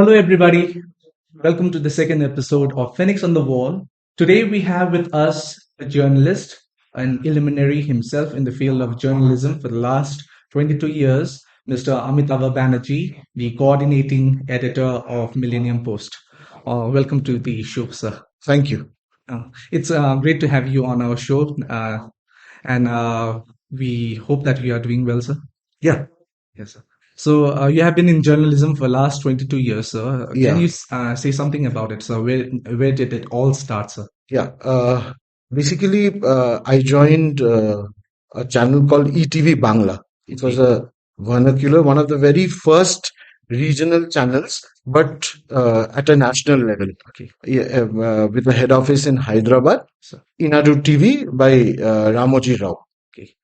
Hello, everybody. Welcome to the second episode of Phoenix on the Wall. Today, we have with us a journalist, an illuminary himself in the field of journalism for the last 22 years, Mr. Amitava Banerjee, the coordinating editor of Millennium Post. Welcome to the show, sir. Thank you. It's great to have you on our show, and we hope that you are doing well, sir. Yeah, Yes, sir. So you have been in journalism for last 22 years, sir. Can yeah, you say something about it, sir? Where did it all start, sir? yeah. Basically, I joined a channel called ETV Bangla. It was Okay. a vernacular, one of the very first regional channels, but at a national level. Okay, Yeah, with a head office in Hyderabad, sir. Inadu TV by Ramoji Rao. Okay.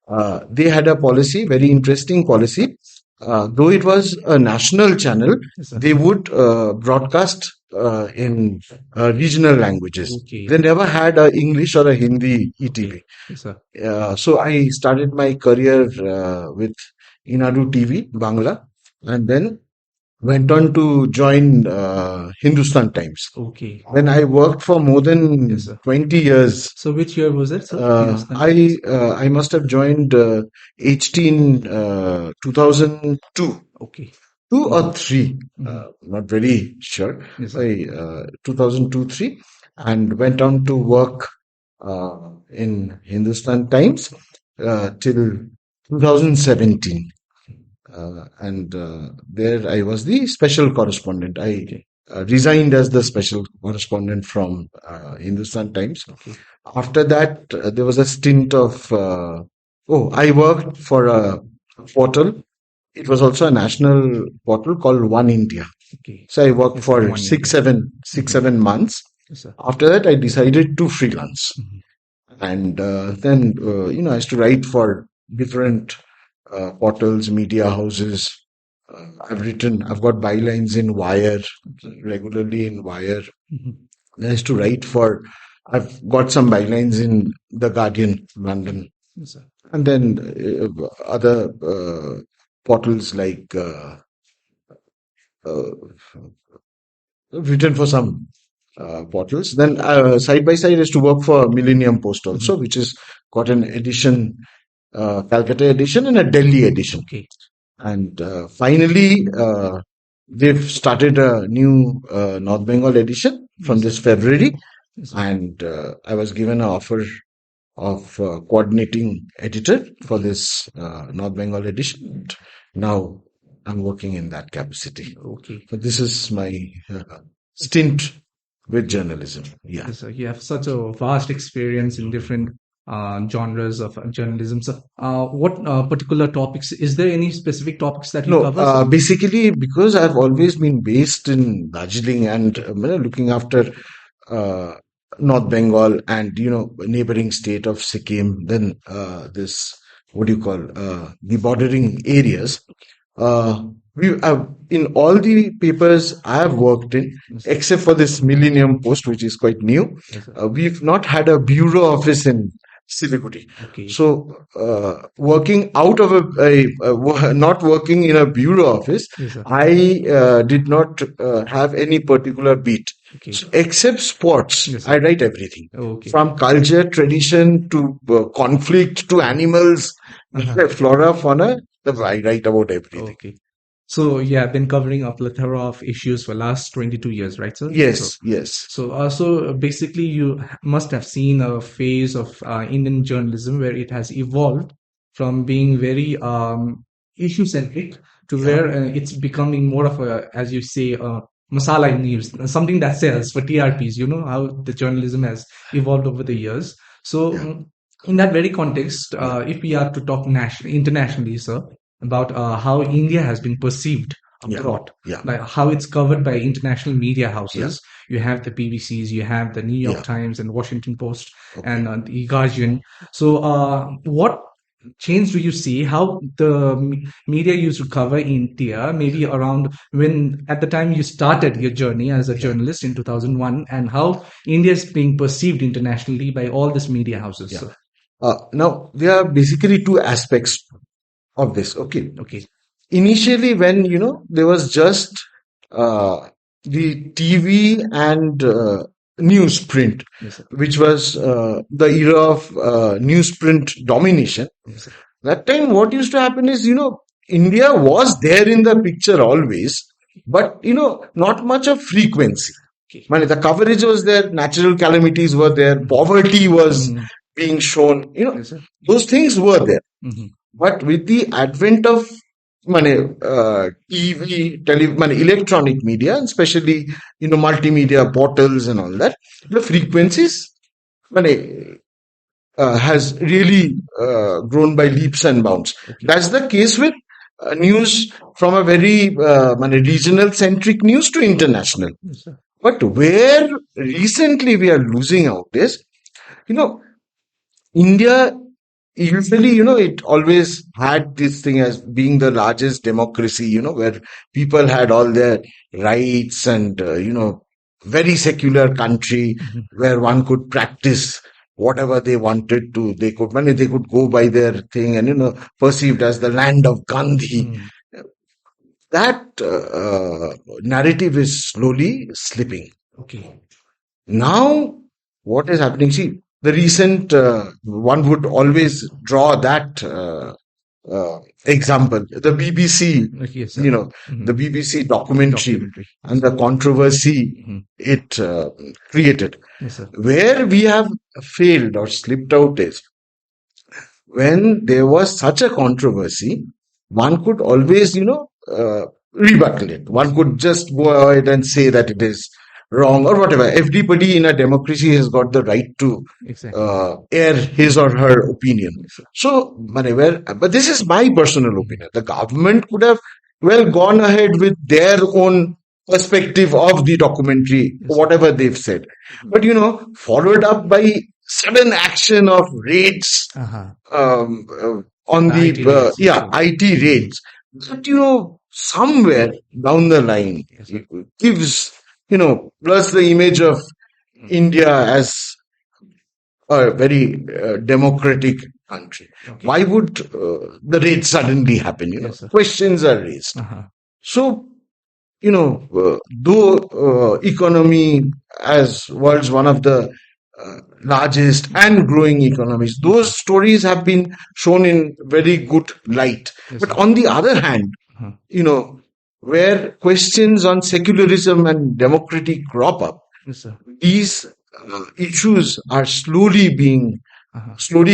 They had a policy, very interesting policy. Though it was a national channel, Yes, sir. they would broadcast in regional languages. Okay. They never had a English or a Hindi ETV. Yes, sir. So I started my career with Inadu TV, Bangla, and then went on to join Hindustan Times. Okay. Then I worked for more than Yes, sir. 20 years. So which year was it, sir? Hindustan I Times? I must have joined HT in 2002, Okay. 2 or 3, Mhm. not very sure. Yes, sir. By 2002, 3, and went on to work in Hindustan Times till 2017. And there I was the special correspondent. I Okay. resigned as the special correspondent from Hindustan Times. Okay. After that, there was a stint of, I worked for a portal. It was also a national portal called One India. Okay. So I worked Yes, sir. for 1 year. six, seven, six, Mhm. 7 months. Yes, sir. After that, I decided to freelance. Mhm. And then, I used to write for different portals, media houses. I've got bylines in Wire, regularly in Wire. Mhm. I used to write for, I've got some bylines in The Guardian, London. Yes, sir. And then other portals like uh, written for some portals. Then side by side, I used to work for Millennium Post also, Mhm. which has got an edition, Calcutta edition and a Delhi edition. Okay. And finally, they've started a new North Bengal edition from Yes, this sir. February, Yes, sir. and I was given an offer of coordinating editor for this North Bengal edition. And now I'm working in that capacity. Okay. So this is my stint with journalism. Yeah. Yes, sir. You have such a vast experience in different genres of journalism. So, what particular topics? Is there any specific topics that you No, cover, sir? basically because I've always been based in Darjeeling and looking after uh, North Bengal and neighboring state of Sikkim, then this what do you call the bordering areas. Uh, we in all the papers I have worked in, Yes, sir. except for this Millennium Post, which is quite new, Yes, sir. we've not had a bureau office in Siliguri. Okay. So, working out of not working in a bureau office, Yes, sir. I did not have any particular beat. Okay. So, except sports, Yes, I sir. write everything Okay. from culture, tradition to conflict to animals, Uh-huh. flora, fauna. I write about everything. Okay. So you have been covering a plethora of issues for last 22 years, right, sir? So, Yes, yes. so basically, you must have seen a phase of Indian journalism where it has evolved from being very issue centric to Yeah, where it's becoming more of a, as you say, masala news, something that sells for TRPs. You know how the journalism has evolved over the years. So, yeah, in that very context, yeah, if we are to talk internationally, sir, about how India has been perceived yeah, abroad, yeah, like how it's covered by international media yeah, houses. You have the BBCs, you have the New York yeah. Times and Washington Post Okay. and the Guardian. So, what change do you see? How the media used to cover India, maybe around when at the time you started your journey as a Yeah, journalist in 2001, and how India is being perceived internationally by all these media houses, yeah. sir? Now, there are basically two aspects of this. Okay. Okay. Initially, when, there was just uh, the TV and newsprint, Yes, sir. which was the era of newsprint domination. Yes, sir. That time, what used to happen is, India was there in the picture always, but, not much of frequency. Okay. The coverage was there, natural calamities were there, poverty was being shown, Yes, sir. those things were there. Mm-hmm. But with the advent of TV, electronic media, and especially multimedia portals and all that, the frequencies has really grown by leaps and bounds. Okay. That's the case with news from a very regional centric news to international. Yes, sir. But where recently we are losing out is, India usually, it always had this thing as being the largest democracy, where people had all their rights and, very secular country where one could practice whatever they wanted to. They could go by their thing and, perceived as the land of Gandhi. That narrative is slowly slipping. Okay. Now, what is happening? See, the recent one would always draw that example. The BBC, Yes, sir. the BBC documentary and the controversy it created. Yes, sir. Where we have failed or slipped out is when there was such a controversy, one could always, rebuttal it. One could just go ahead and say that it is wrong or whatever. Everybody in a democracy has got the right to air his or her opinion. So, but this is my personal opinion. The government could have gone ahead with their own perspective of the documentary, whatever they've said. But, followed up by sudden action of raids on the IT raids. But, somewhere down the line, it gives, plus the image of India as a very democratic country. Why would the raid suddenly happen? Questions are raised. So, though economy as world's one of the largest and growing economies, those stories have been shown in very good light. But on the other hand, where questions on secularism and democracy crop up, these issues are slowly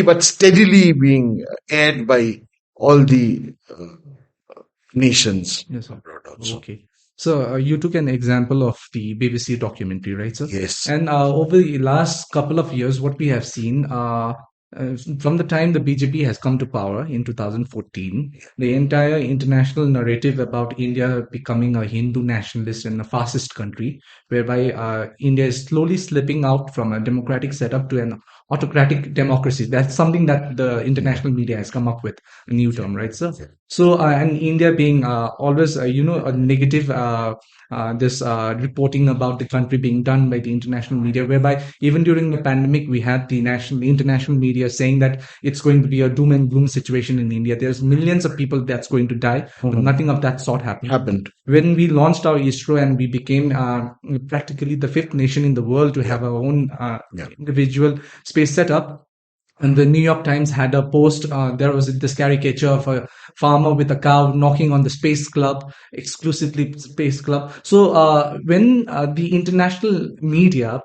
but steadily being aired by all the nations abroad also. Okay. So you took an example of the BBC documentary, right, sir? Yes. And over the last couple of years, what we have seen from the time the BJP has come to power in 2014, the entire international narrative about India becoming a Hindu nationalist and a fascist country, whereby India is slowly slipping out from a democratic setup to an autocratic democracy. That's something that the international media has come up with, a new term, right, sir? So, and India being always, a negative, this reporting about the country being done by the international media, whereby even during the pandemic, we had the international media saying that it's going to be a doom and gloom situation in India. There's millions of people that's going to die, but nothing of that sort happened. When we launched our ISRO and we became practically the fifth nation in the world to have our own individual space setup, and the New York Times had a post. There was this caricature of a farmer with a cow knocking on the space club, exclusively space club. So when the international media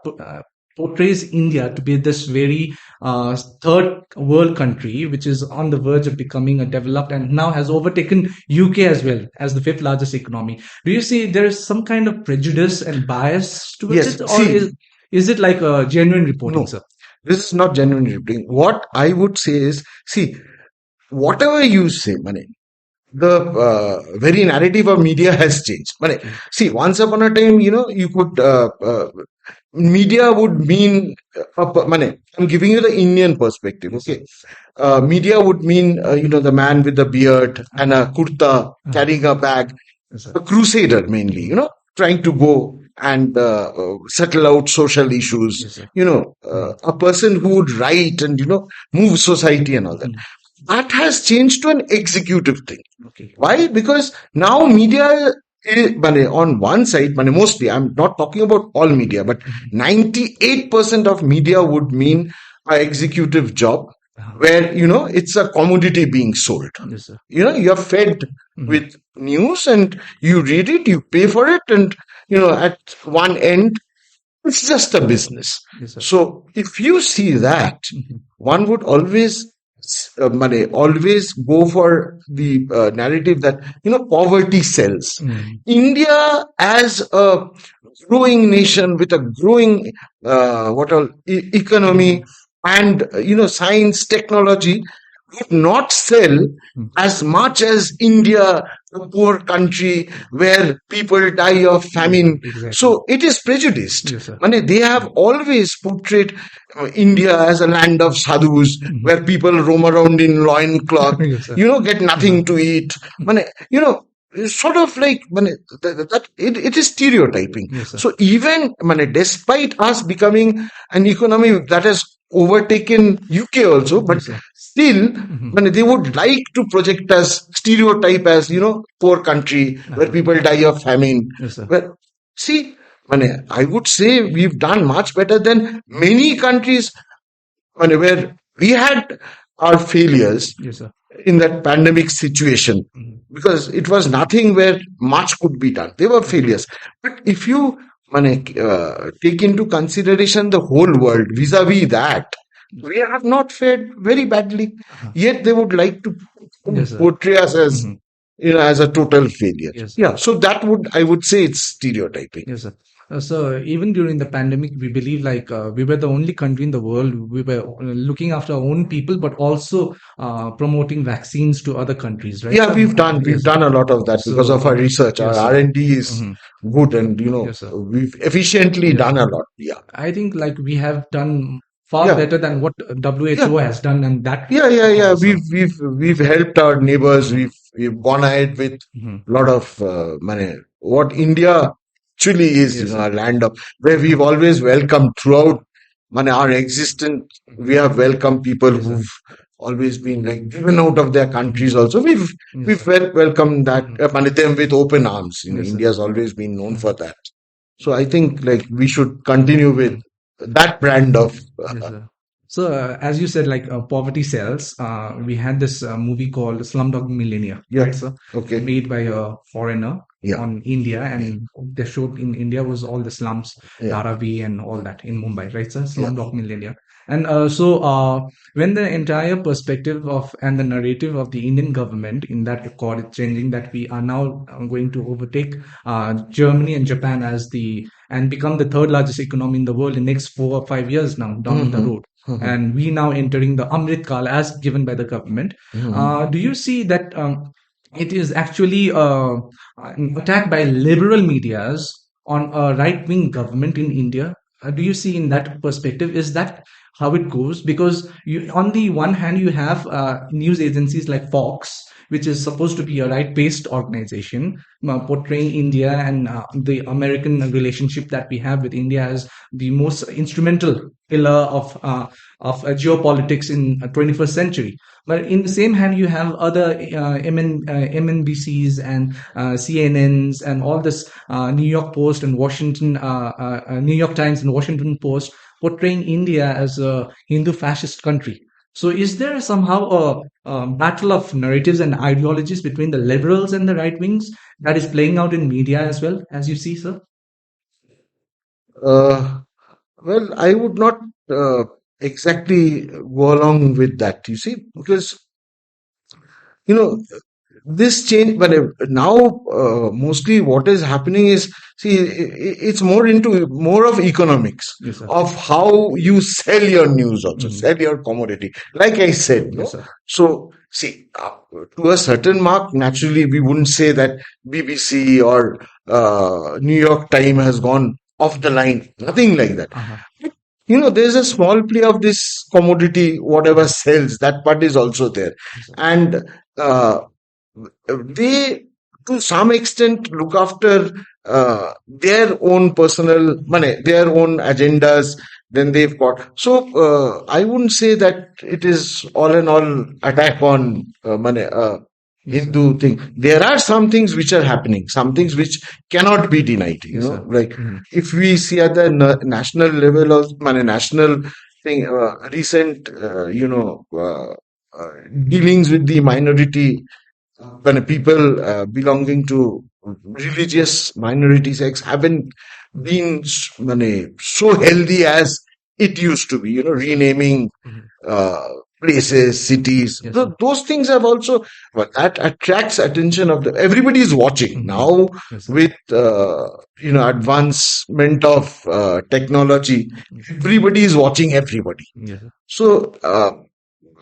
portrays India to be this very third world country, which is on the verge of becoming a developed and now has overtaken UK as well as the fifth largest economy, do you see there is some kind of prejudice and bias towards it, or is it like a genuine reporting, sir? This is not genuine reporting. What I would say is, see, whatever you say, the very narrative of media has changed. See, once upon a time, you could, media would mean, I'm giving you the Indian perspective, okay? Media would mean, the man with the beard and a kurta, carrying a bag, a crusader mainly, trying to go and settle out social issues, a person who would write and, move society and all that. That has changed to an executive thing. Why? Because now media on one side, mostly, I'm not talking about all media, but Mhm. 98% of media would mean a executive job Uh-huh. where, it's a commodity being sold. Yes, sir. You're fed Mhm. with news and you read it, you pay for it, and, at one end, it's just a business. Yes, sir. So if you see that, Mhm. one would always go for the narrative that poverty sells. Mhm. India as a growing nation with a growing what all economy Mhm. and science technology would not sell Mhm. as much as India, a poor country where people die of Yes, sir. famine. Exactly. So it is prejudiced. Yes, sir. They have always portrayed India as a land of sadhus Mhm. where people roam around in loincloth, Yes, sir. get Uh-huh. nothing to eat. It's sort of like it is stereotyping. Yes, sir. So even despite us becoming an economy that has overtaken UK also, but Yes, sir. still Mhm. they would like to project us stereotype as poor country where Uh-huh. people die of famine. Yes, sir. Well, see, I would say we've done much better than many countries where we had our failures Yes, sir. in that pandemic situation Mhm. because it was nothing where much could be done. They were failures. But if you take into consideration the whole world vis-a-vis that, we have not fared very badly. Uh-huh. Yet they would like to Yes, sir. portray us as Mhm. as a total failure. Yes, sir. Yeah, so that would I would say it's stereotyping. Yes, sir. So even during the pandemic, we believe like we were the only country in the world. We were looking after our own people, but also promoting vaccines to other countries, right, Yeah, sir? we've Yes. done a lot of that because of So our research. Our yes, sir. R&D is Hmm. good, and Yes, sir. we've efficiently Yes, done sir. a lot. Yeah, I think like we have done far yeah, better than what yeah, WHO has done, and that yeah. also. We've helped our neighbors. Hmm. We've gone ahead with Hmm. a lot of money. What India actually is, Yes, sir. a land of where we've always welcomed throughout our existence. We have welcomed people Yes, sir. who've always been like driven out of their countries. Hmm. Also, Yes, we've sir. welcomed that Hmm. them with open arms. Yes, sir. India's always been known Hmm. for that. So I think like we should continue with Hmm. that brand of Yes, sir. So, as you said, like poverty sells. We had this movie called Slumdog Millionaire, yeah. right, sir? Okay. Made by a foreigner Yeah. on India, Yeah. and they showed in India was all the slums, Yeah. Dharavi and all that in Mumbai, right, sir? Yeah. Slumdog Millionaire. And when the entire perspective of and the narrative of the Indian government in that accord is changing, that we are now going to overtake Germany and Japan as the and become the third largest economy in the world in next 4 or 5 years now down the Mm-hmm. road. Mm-hmm. And we now entering the Amrit Kal as given by the government. Mm-hmm. Do you see that it is actually an attack by liberal medias on a right-wing government in India? Do you see in that perspective? Is that how it goes? Because you, on the one hand, you have news agencies like Fox, which is supposed to be a right-based organization, portraying India and the American relationship that we have with India as the most instrumental pillar of geopolitics in 21st century. But in the same hand, you have other MNBCs and CNNs and all this New York Post and New York Times and Washington Post portraying India as a Hindu fascist country. So, is there somehow a battle of narratives and ideologies between the liberals and the right wings that is playing out in media as well, as you see, sir? Uh, well, I would not uh, exactly go along with that, you see, because you know this change, but now mostly what is happening is, see, it's more of economics Yes, sir. of how you sell your news, also Hmm. sell your commodity, like I said, Yes, no. sir. So see, to a certain mark, naturally we wouldn't say that BBC or New York Times has gone off the line, nothing like that. Uh-huh. There's a small play of this commodity, whatever sells, that part is also there. Yes, sir. And uh, they, to some extent, look after their own personal money, their own agendas. Then they've got. So I wouldn't say that it is all in all attack on money. Yes, sir. Hindu thing. There are some things which are happening, some things which cannot be denied. Yes, sir. Like Mhm. if we see at the national level of national thing, recent, dealings with the minority, when people belonging to religious minority sects haven't been so healthy as it used to be. Renaming Mhm. uh, places, cities. Yes, sir. Those things have also, but that attracts attention of the everybody is watching Mhm. now Yes, sir. with advancement of technology. Mhm. Everybody is watching everybody. Yes, sir. So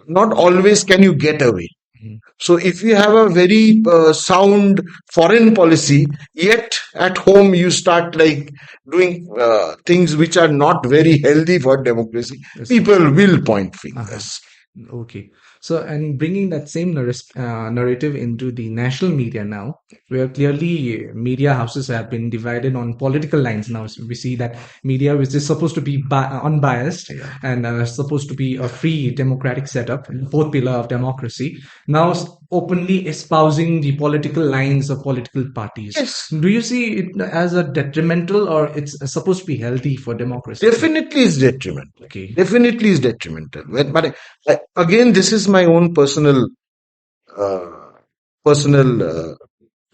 not always can you get away. Mhm. So if you have a very sound foreign policy, yet at home you start like doing things which are not very healthy for democracy, Yes, sir. people will point Uh-huh. fingers. Okay. So, and bringing that same narrative into the national media now, where clearly media houses have been divided on political lines now. So we see that media, which is supposed to be unbiased Yeah. and supposed to be a free democratic setup, fourth pillar of democracy, now openly espousing the political lines of political parties. Yes, Do you see it as a detrimental, or it's supposed to be healthy for democracy? definitely is detrimental. Okay. Definitely is detrimental. But again, this is my own uh, personal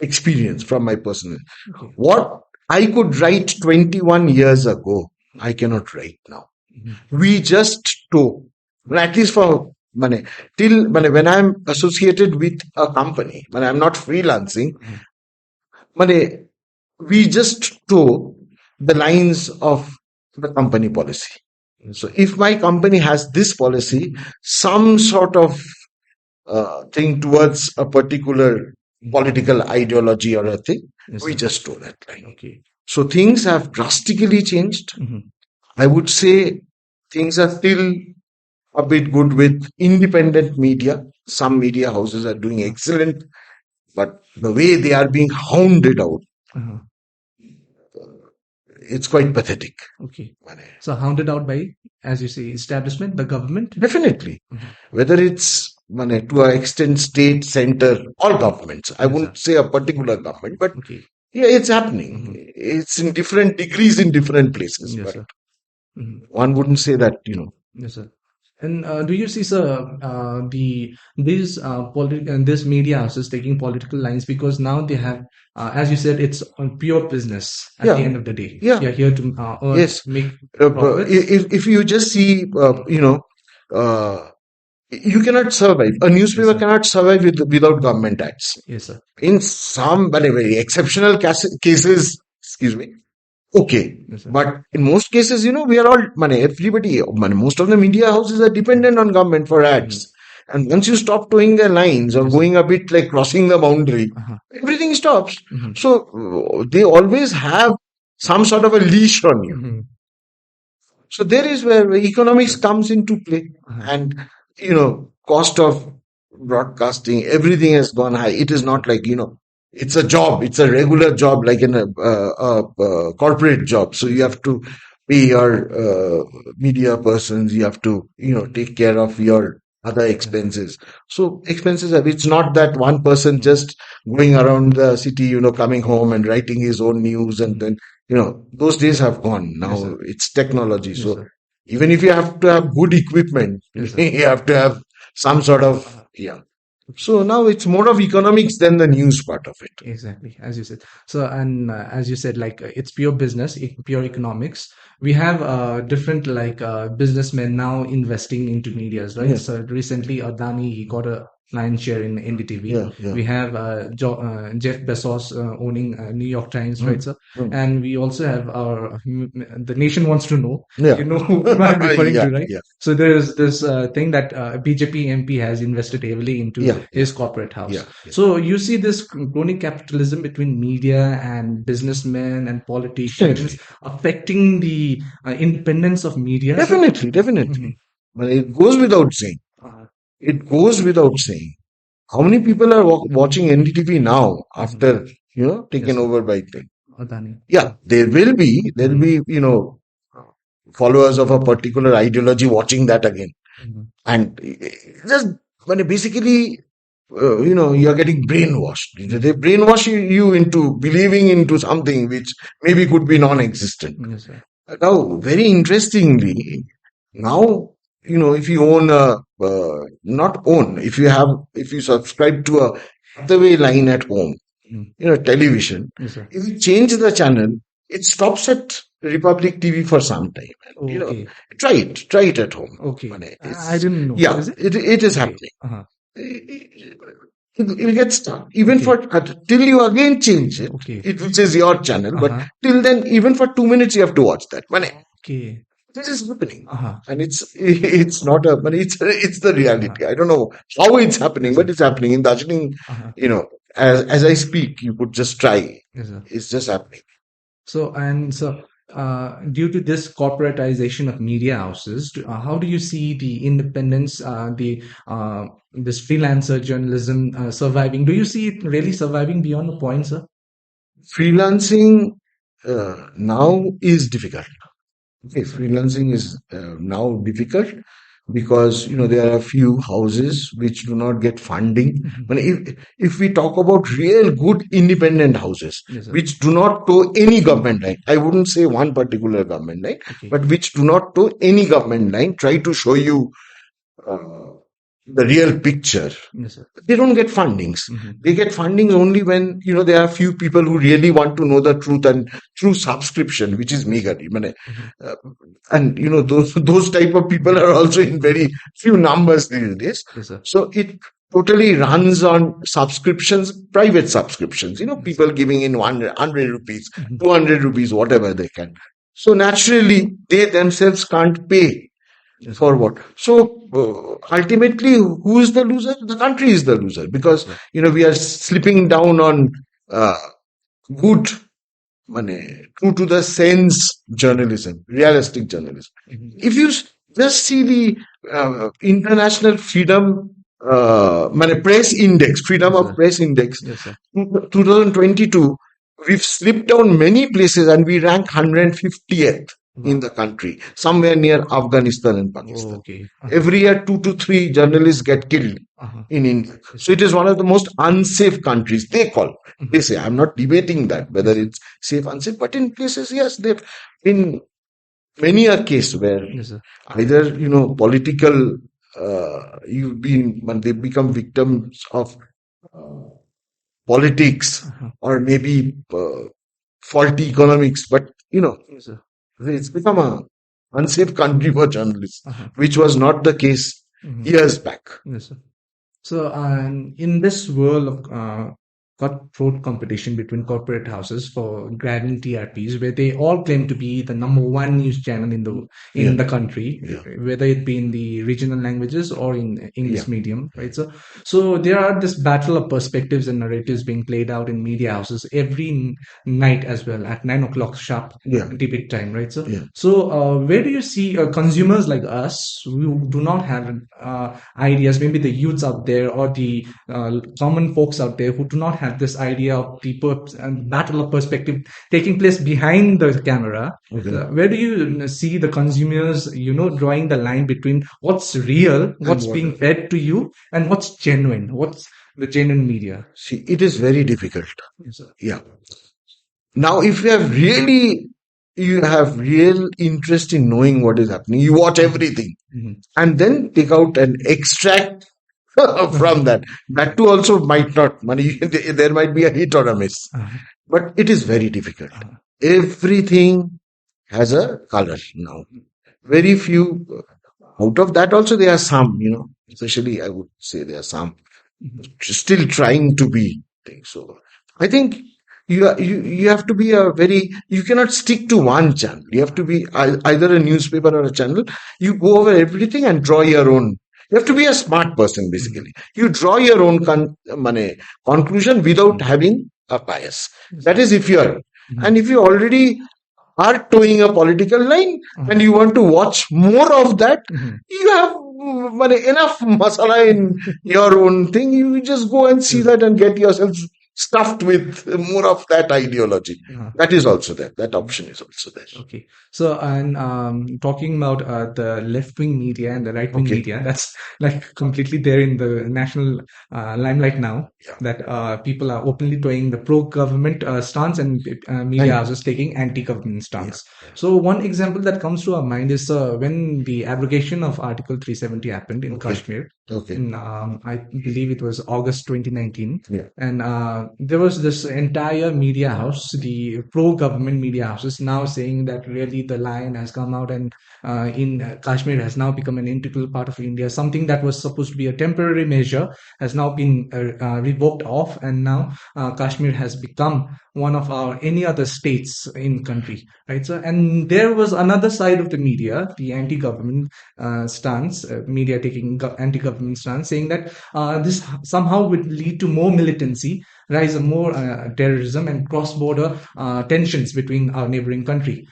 experience from my personal. Okay. What I could write 21 years ago, I cannot write now. Mhm. We just talk. Well, at least for money. Till when I'm associated with a company, when I'm not freelancing, Mhm. money, we just toe the lines of the company policy. Yes, So sir. if my company has this policy, some sort of thing towards a particular political ideology or a thing, Yes, we sir. just toe that line. Okay. So things have drastically changed. Mhm. I would say things are still a bit good with independent media. Some media houses are doing Uh-huh. excellent, but the way they are being hounded out, Uh-huh. it's quite pathetic. Okay. So hounded out by, as you say, establishment, the government. Definitely. Mhm. Whether it's to an extent state, center, all governments. I Yes, sir. wouldn't say a particular government, but Okay. yeah, it's happening. Mhm. It's in different degrees in different places, Yes, but sir. Mhm. one wouldn't say that. Yes, sir. And do you see, sir, these this media houses taking political lines because now they have, as you said, it's on pure business at the Yeah, end of the day. yeah, They are here to earn, yes. make profits. If you just see, uh, you cannot survive. A Yes, newspaper sir. cannot survive without government ads. Yes, sir. In some very exceptional cases, excuse me, okay. Yes, sir. But in most cases, we are all money. Everybody, money. Most of the media houses are dependent on government for Mhm. ads. And once you stop towing their lines or Yes, sir. going a bit like crossing the boundary, Uh-huh. everything stops. Mhm. So they always have some sort of a leash on you. Mhm. So there is where Yes, economics sir. comes into play, Uh-huh. and cost of broadcasting, everything has gone high. It is Yes, sir. not like it's a job. It's a regular job, like in a corporate job. So you Yes, sir. have to pay your media persons. You have to take care of your other Yes, sir. expenses. So expenses have. It's not that one person Mhm. just going around the city, coming home and writing his own news and Mhm. then those days have gone. Yes, Now sir. it's technology. Yes, So sir. even if you have to have good equipment, Yes, sir. you have to have some sort of, Uh-huh. yeah. So now it's more of economics than the news part of it. Exactly, as you said. So, and as you said, like it's pure business, pure economics. We have different like businessmen now investing into medias, right? Yeah, So recently, Adani he got a lion's share in NDTV. yeah, yeah. We have Jeff Bezos owning New York Times, right, Mm, sir? mm. And we also have our the nation wants to know. Yeah. You know who I'm referring Yeah, to, right? yeah, So there's this thing that BJP MP has invested heavily into yeah, yeah, his corporate yeah, house. yeah. So you see this crony capitalism between media and businessmen and politicians Definitely. affecting the independence of media, sir. Definitely, Mhm. definitely. But it goes without saying. Uh, It goes without saying. How many people are watching NDTV now mhm. after, Yes, taken sir. over by thing? Adani. Yeah, there'll Mhm. be, followers of a particular ideology watching that again. Mhm. And just, but basically, you're getting brainwashed. They brainwash you into believing into something which maybe could be non-existent. Yes, sir. Now, very interestingly, now, if you own not own, if you subscribe to a Hathaway line at home, television, Yes, sir. if you change the channel, it stops at Republic TV for some time. And, Okay. try it at home. Okay. Mane, I didn't know. yeah, Is it? it is Okay. happening. Uh-huh. It gets stuck. Even Okay. for till you again change it, Okay. which is your channel. But Uh-huh. till then, even for 2 minutes, you have to watch that. Mane, Okay. this is happening, Uh-huh. and it's not a. Mane, it's the reality. Uh-huh. I don't know how it's happening, Yes, but sir. it's happening in Darjeeling. Uh-huh. As I speak, you could just try. Yes, sir. It's just happening. So, due to this corporatization of media houses, how do you see the independence, this freelancer journalism surviving? Do you see it really surviving beyond a point, sir? Freelancing now is difficult. Okay, freelancing is now difficult because there are a few houses which do not get funding. Mhm. But if we talk about real good independent houses Yes, sir. which do not toe any government line, I wouldn't say one particular government line, Okay. but which do not toe any government line, try to show you uh, the real picture. Yes, sir. They don't get fundings. Mhm. They get funding only when there are few people who really want to know the truth, and through subscription, which is meager. Mhm. Uh, and those type of people are also in very few numbers these days. Yes, sir. So it totally runs on subscriptions, private subscriptions. Yes, People giving in 100 rupees, Mhm. 200 rupees, whatever they can. So naturally, they themselves can't pay Yes, sir. for what? So ultimately, who is the loser? The country is the loser because Sir. we are slipping down on uh, good, true to the sense journalism, realistic journalism. Mhm. If you just see the international freedom, press index, freedom Yes, of sir. press index, Yes, sir. 2022, we've slipped down many places and we rank 150th in Wow. the country, somewhere near Afghanistan and Pakistan. Okay. Every year, 2 to 3 journalists get killed Uh-huh. in India. Yes, So sir. it is one of the most unsafe countries. They call. They Mhm. say, I'm not debating that, whether Yes, sir. it's safe, unsafe, but in places, yes, they've been many a case where Yes, sir. either, political, when they become victims of uh, politics Uh-huh. or maybe faulty economics, but, Yes, sir. it's become a unsafe country for journalists, Uh-huh. which was not the case Mhm. years back. Yes, sir. So, in this world of cutthroat competition between corporate houses for grabbing TRPs, where they all claim to be the number one news channel in Yeah. the country, Yeah. whether it be in the regional languages or in English Yeah. medium, right? So there are this battle of perspectives and narratives being played out in media houses every night as well at 9 o'clock sharp Yeah. debate time, right? Yeah. So where do you see consumers like us who do not have ideas, maybe the youths out there or the common folks out there who do not have this idea of the and battle of perspective taking place behind the camera? Okay. Where do you see the consumers, drawing the line between what's real, what's what- being fed to you, and what's genuine? What's the genuine media? See, it is very difficult. Yes, sir. Yeah. Now, if you have real interest in knowing what is happening, you watch everything Mhm. and then take out and extract from that. That too also might not, there might be a hit or a miss, Uh-huh. but it is very difficult. Uh-huh. Everything has a color now. Very few, out of that also there are some, especially I would say there are some Mhm. still trying to be things. So I think you have to be you cannot stick to one channel. You have to be either a newspaper or a channel. You go over everything and draw your own. You have to be a smart person, basically. You draw your own conclusion without having a bias. That is if you are. Mhm. And if you already are towing a political line and you want to watch more of that, Mhm. you have enough masala in your own thing. You just go and see that and get yourself stuffed with more of that ideology. That is also there. That option is also there. Okay. So, and talking about the left-wing media and the right-wing Okay. media, that's like completely there in the national limelight now. Yeah. That people are openly towing the pro-government stance, and media And houses taking anti-government stance. yeah. So, one example that comes to our mind is when the abrogation of Article 370 happened in Okay. Kashmir. Okay. In I believe it was August 2019. Yeah. And there was this entire media house, the pro-government media houses, now saying that really the lion has come out, and in Kashmir has now become an integral part of India. Something that was supposed to be a temporary measure has now been revoked off, and now Kashmir has become one of our any other states in country, right? So, and there was another side of the media, the anti-government stance, media taking anti-government stance, saying that this somehow would lead to more militancy, rise of more terrorism, and cross-border tensions between our neighboring country.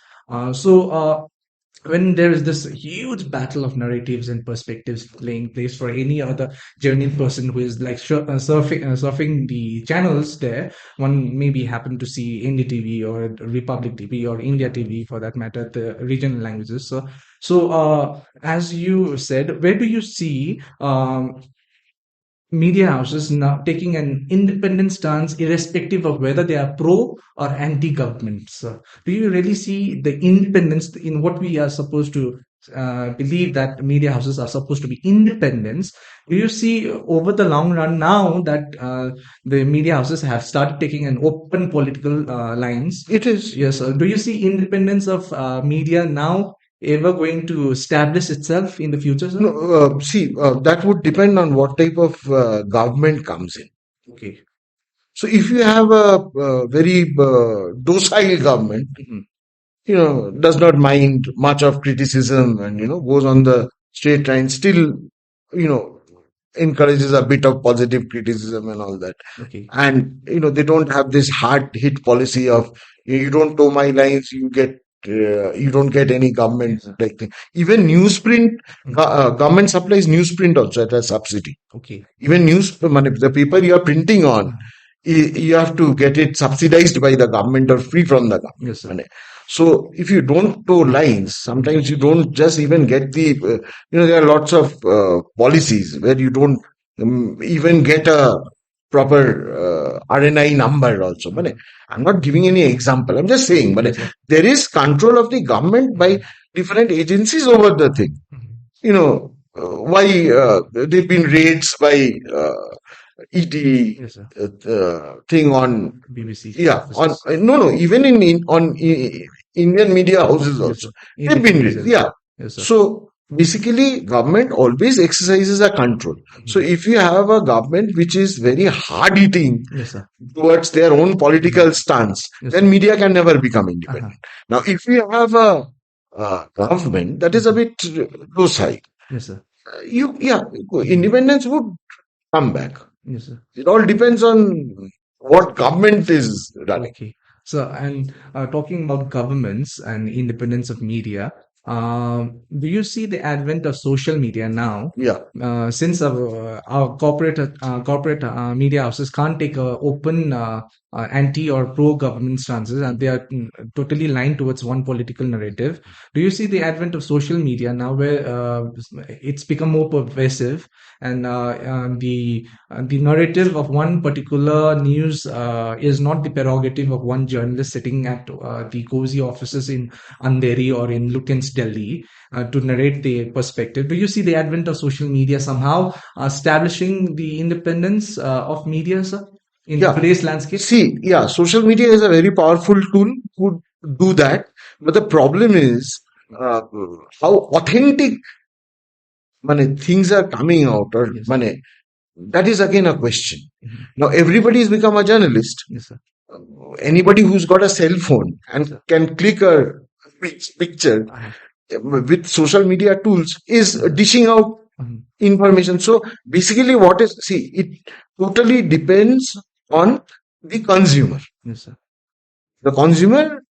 When there is this huge battle of narratives and perspectives playing place for any other genuine person who is like surfing the channels there, one maybe happen to see NDTV or Republic TV or India TV for that matter, the regional languages. So, as you said, where do you see media houses now taking an independent stance irrespective of whether they are pro or anti-government? So do you really see the independence in what we are supposed to believe that media houses are supposed to be independence? Do you see over the long run now that the media houses have started taking an open political lines? It is. Yes. Do you see independence of media now ever going to establish itself in the future, sir? No, see, that would depend on what type of government comes in. Okay. So if you have a very docile government, does not mind much of criticism and, goes on the straight line, still, encourages a bit of positive criticism and all that. Okay. And, they don't have this hard hit policy of, you don't toe my lines, you don't get any government like thing. Even newsprint, government supplies newsprint also at a subsidy. Okay. Even the paper you are printing on, you have to get it subsidized by the government or free from the government. Yes, sir. So if you don't toe lines, sometimes you don't just even get there are lots of policies where you don't even get a proper RNI number also. But I'm not giving any example. I'm just saying, but there is control of the government by different agencies over the thing. Why there've been raids by ED Yes, sir. thing on BBC. yeah offices. on no even on Indian media houses Yes, also sir. they've been Independence raids. as Yeah. well. Yes, sir. So basically, government always exercises a control. So if you have a government which is very hard hitting Yes, sir. towards their own political stance, Yes, then sir. media can never become independent. Now, if you have a government that is a bit docile, Yes, sir. independence would come back. Yes, sir. It all depends on what government is running. Okay. So, and talking about governments and independence of media, do you see the advent of social media now? Yeah. Since our corporate media houses can't take a open anti or pro government stances, and they are totally aligned towards one political narrative. Do you see the advent of social media now, where it's become more pervasive, and the narrative of one particular news is not the prerogative of one journalist sitting at the cozy offices in Andheri or in Lutyens, Delhi, to narrate the perspective? Do you see the advent of social media somehow establishing the independence of media, sir, in today's landscape? See, social media is a very powerful tool to do that. But the problem is how authentic things are coming out, or that is again a question. Now everybody has become a journalist. Yes, sir. Anybody who's got a cell phone and can click a picture with social media tools is dishing out information. So basically, it totally depends on the consumer. Yes, sir. The consumer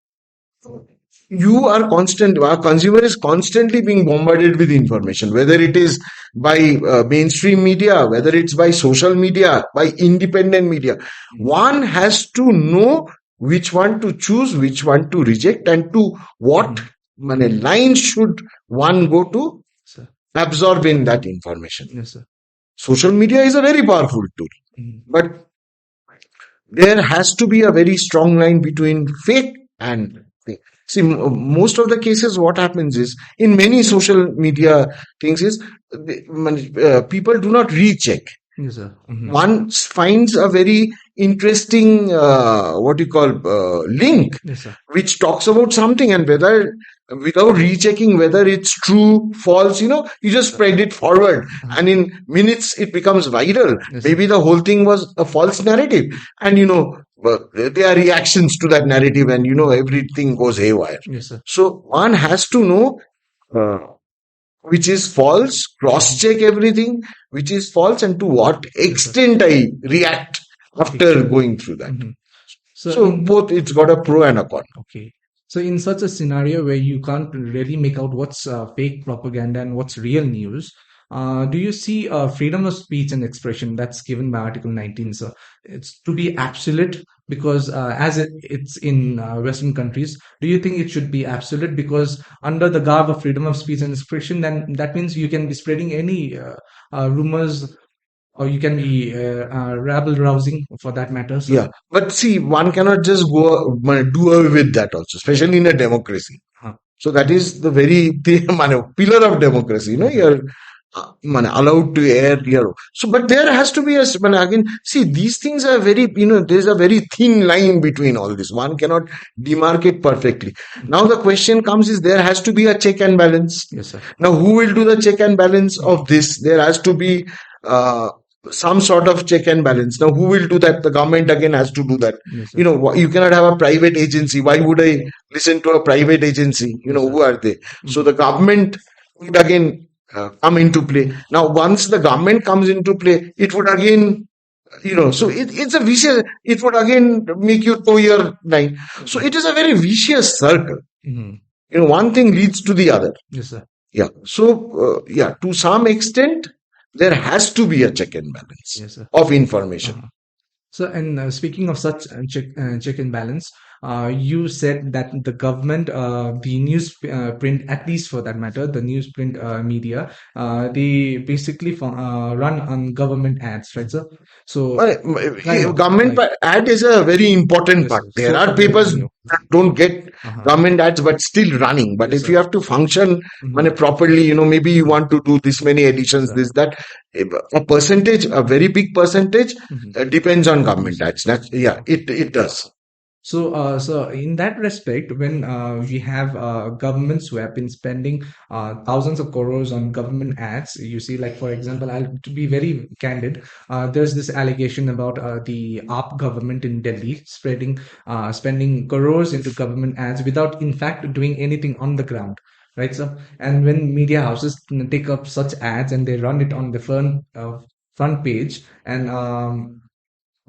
you are constant, our consumer is constantly being bombarded with information, whether it is by mainstream media, whether it's by social media, by independent media. One has to know which one to choose, which one to reject, and to what line should one go to Sir. absorb in that information. Yes, sir. Social media is a very powerful tool, but there has to be a very strong line between fake and fake. See, most of the cases, what happens is in many social media things is people do not recheck. Yes, sir. One finds a very interesting what you call link, Yes, sir. which talks about something, and whether without rechecking whether it's true, false, you just spread it forward, and in minutes it becomes viral. Yes, Maybe the whole thing was a false narrative, and there are reactions to that narrative, and everything goes haywire. Yes, sir. So one has to know which is false, cross check everything which is false, and to what extent I react after going through that. So both, it's got a pro and a con. Okay. So in such a scenario where you can't really make out what's fake propaganda and what's real news, do you see freedom of speech and expression that's given by Article 19, sir? It's to be absolute because as it's in Western countries, do you think it should be absolute? Because under the garb of freedom of speech and expression, then that means you can be spreading any rumors or you can be rabble rousing for that matter. So, Yeah, but see, one cannot just do away with that also, especially in a democracy. So that is the very pillar of democracy. You're allowed to air your. So, but there has to be again. See, these things are very. There's a very thin line between all this. One cannot demarcate perfectly. Now the question comes: is there has to be a check and balance? Yes, sir. Now, who will do the check and balance of this? There has to be some sort of check and balance. Now, who will do that? The government again has to do that. Yes, You cannot have a private agency. Why would I listen to a private agency? Who are they? So the government would again come into play. Now, once the government comes into play, it would again, so it's a vicious, it would again make you toe your line. So it is a very vicious circle. One thing leads to the other. Yes, sir. Yeah. So, to some extent, there has to be a check and balance. Yes, sir. Of information. So, and speaking of such check and balance, you said that the government, the newsprint, at least for that matter, the newsprint media, they basically run on government ads, right, sir? So, Government ad is a very important part. There are papers that don't get government ads but still running. But if you have to function properly, maybe you want to do this many editions, this, that, a percentage, a very big percentage depends on government ads. It does. So in that respect, when we have governments who have been spending thousands of crores on government ads, you see, like for example, to be very candid, there's this allegation about the AAP government in Delhi spending crores into government ads without, in fact, doing anything on the ground. Right, so and when media houses take up such ads and they run it on the front page, and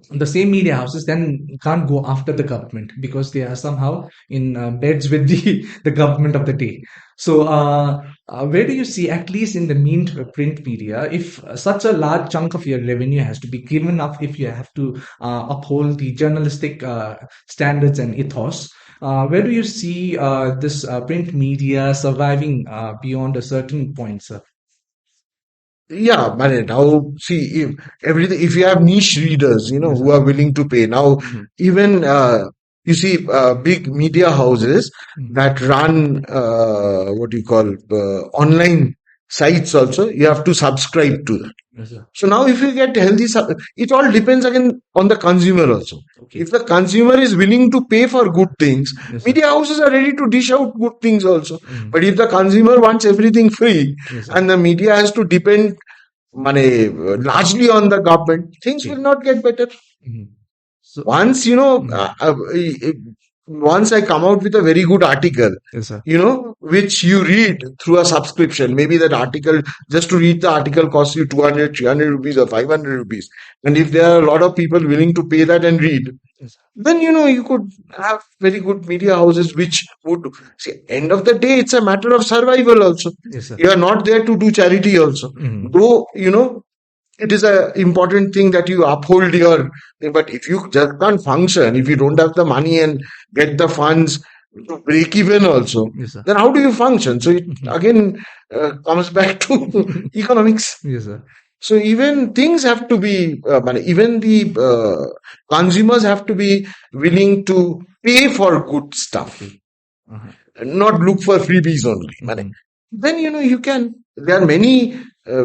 the same media houses then can't go after the government because they are somehow in beds with the government of the day. So, where do you see, at least in the print media, if such a large chunk of your revenue has to be given up, if you have to uphold the journalistic standards and ethos, where do you see this print media surviving beyond a certain point, sir? Yeah, but now see, if you have niche readers, who are willing to pay. Now, even you see big media houses that run what you call online sites also, you have to subscribe to that. Yes, so now if you get healthy, it all depends again on the consumer also. Okay. If the consumer is willing to pay for good things, yes, media houses are ready to dish out good things also. But if the consumer wants everything free, yes, and the media has to depend largely on the government, things will not get better. So, once, once I come out with a very good article, Yes, sir. which you read through a subscription, maybe that article, just to read the article costs you 200, 300 rupees or 500 rupees. And if there are a lot of people willing to pay that and read, Yes, sir. then you could have very good media houses which would see, end of the day it's a matter of survival also. Yes, sir. You are not there to do charity also. Mhm. Though it is a important thing that you uphold your thing, but if you just can't function, if you don't have the money and get the funds to break even also, Yes, sir. then how do you function? So it Mhm. again comes back to economics. Yes, sir. So even things have to be, even the consumers have to be willing to pay for good stuff, Okay. Uh-huh. and not look for freebies only. Mhm. Then you can. There are many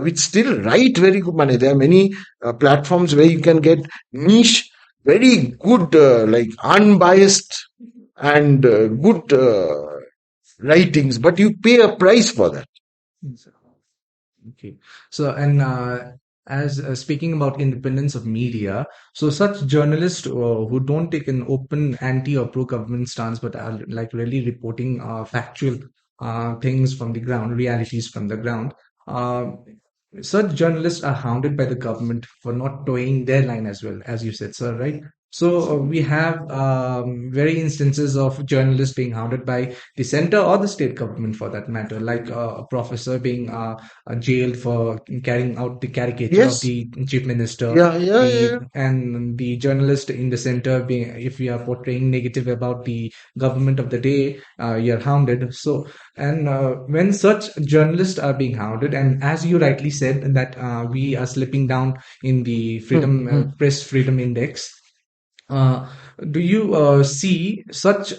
which still write very good money. There are many platforms where you can get niche, very good, like unbiased and good writings, but you pay a price for that. Yes, sir. Okay. So, and as speaking about independence of media, so such journalists who don't take an open anti or pro-government stance, but are like really reporting factual things from the ground, realities from the ground. Uh, Such journalists are hounded by the government for not toeing their line as well, as you said, sir, right? So we have very instances of journalists being hounded by the center or the state government for that matter, like a professor being jailed for carrying out the caricature of Yes. the chief minister. Yeah. Yeah. The Yeah. and the journalist in the center being, if we are portraying negative about the government of the day, you're hounded. So, and when such journalists are being hounded, and as you rightly said, that we are slipping down in the freedom Hmm. press freedom index, uh, do you see such